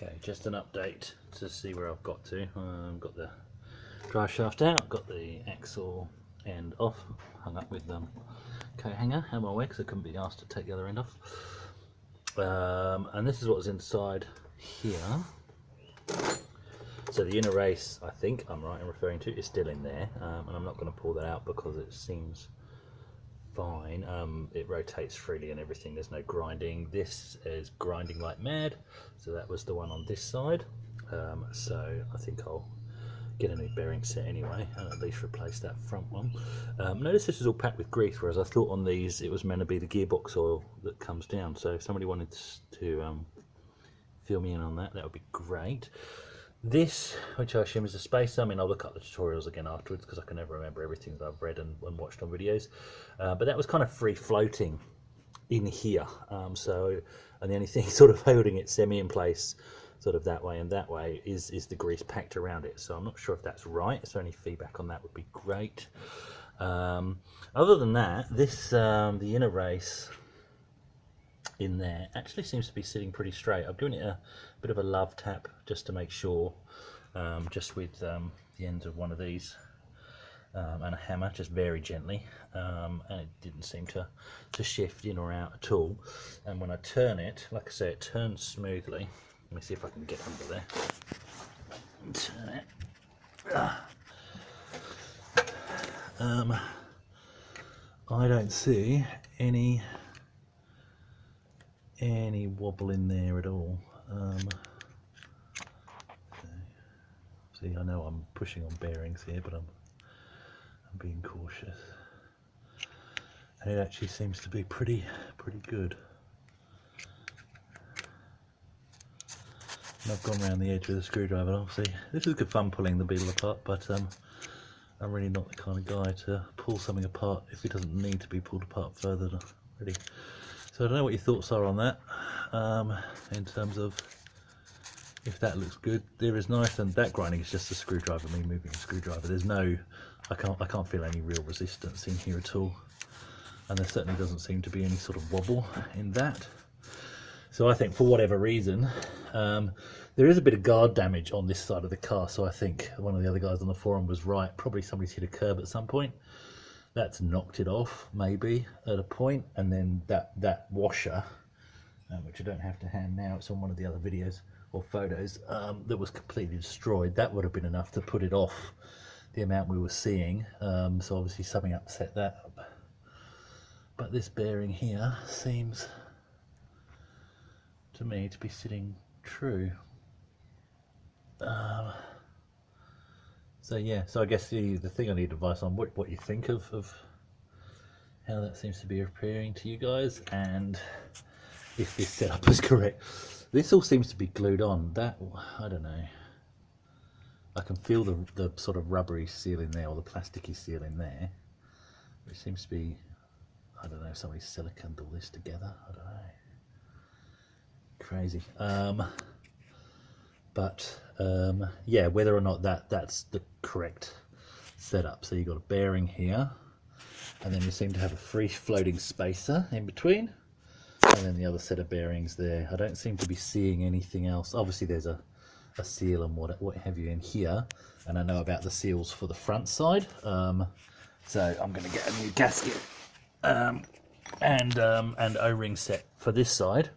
Okay, just an update to see where I've got to. Got the drive shaft out, got the axle end off, hung up with coat hanger on my way because I couldn't be asked to take the other end off. And this is what's inside here. So the inner race, I think I'm right in referring to, is still in there, and I'm not going to pull that out because it seems fine. It rotates freely and everything, there's no grinding. This is grinding like mad, so that was the one on this side. So I think I'll get a new bearing set anyway and at least replace that front one. Notice this is all packed with grease, whereas I thought on these it was meant to be the gearbox oil that comes down. So if somebody wanted to fill me in on that, that would be great. This, which I assume is a spacer, I mean I'll look up the tutorials again afterwards because I can never remember everything that I've read and watched on videos, but that was kind of free floating in here, and the only thing sort of holding it semi in place sort of that way and that way is the grease packed around it. So I'm not sure if that's right, so any feedback on that would be great. Other than that, this the inner race in there actually seems to be sitting pretty straight. I've given it a bit of a love tap just to make sure, just with the ends of one of these and a hammer, just very gently, and it didn't seem to shift in or out at all. And when I turn it, like I say, it turns smoothly. Let me see if I can get under there. Turn it. I don't see any wobble in there at all. See, I know I'm pushing on bearings here, but I'm being cautious. And it actually seems to be pretty good. And I've gone around the edge with a screwdriver. Obviously, this is good fun pulling the beetle apart, but I'm really not the kind of guy to pull something apart if it doesn't need to be pulled apart further. Really. So I don't know what your thoughts are on that, in terms of if that looks good. There is nice, and that grinding is just a screwdriver, me moving a screwdriver. There's no, I can't feel any real resistance in here at all, and there certainly doesn't seem to be any sort of wobble in that. So I think for whatever reason, there is a bit of guard damage on this side of the car. So I think one of the other guys on the forum was right. Probably somebody's hit a curb at some point. That's knocked it off maybe at a point, and then that washer, which I don't have to hand now, it's on one of the other videos or photos, that was completely destroyed. That would have been enough to put it off the amount we were seeing. So obviously something upset that up. But this bearing here seems to me to be sitting true. So yeah, so I guess the thing I need advice on, what you think of how that seems to be appearing to you guys, and if this setup is correct. This all seems to be glued on. That, I don't know, I can feel the sort of rubbery seal in there, or the plasticky seal in there, which seems to be, I don't know, somebody siliconed all this together, I don't know, crazy. Yeah, whether or not that's the correct setup. So you've got a bearing here, and then you seem to have a free floating spacer in between, and then the other set of bearings there. I don't seem to be seeing anything else. Obviously there's a seal and what have you in here, and I know about the seals for the front side. So I'm going to get a new gasket and O-ring set for this side.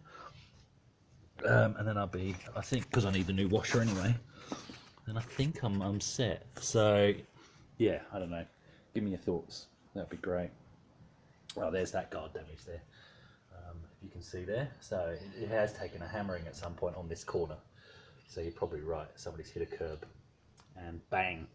And then I'll be, I think, because I need the new washer anyway, and I think I'm set. So yeah, I don't know, give me your thoughts, that'd be great. Well, there's that guard damage there, if you can see there. So it has taken a hammering at some point on this corner, so you're probably right, somebody's hit a curb and bang,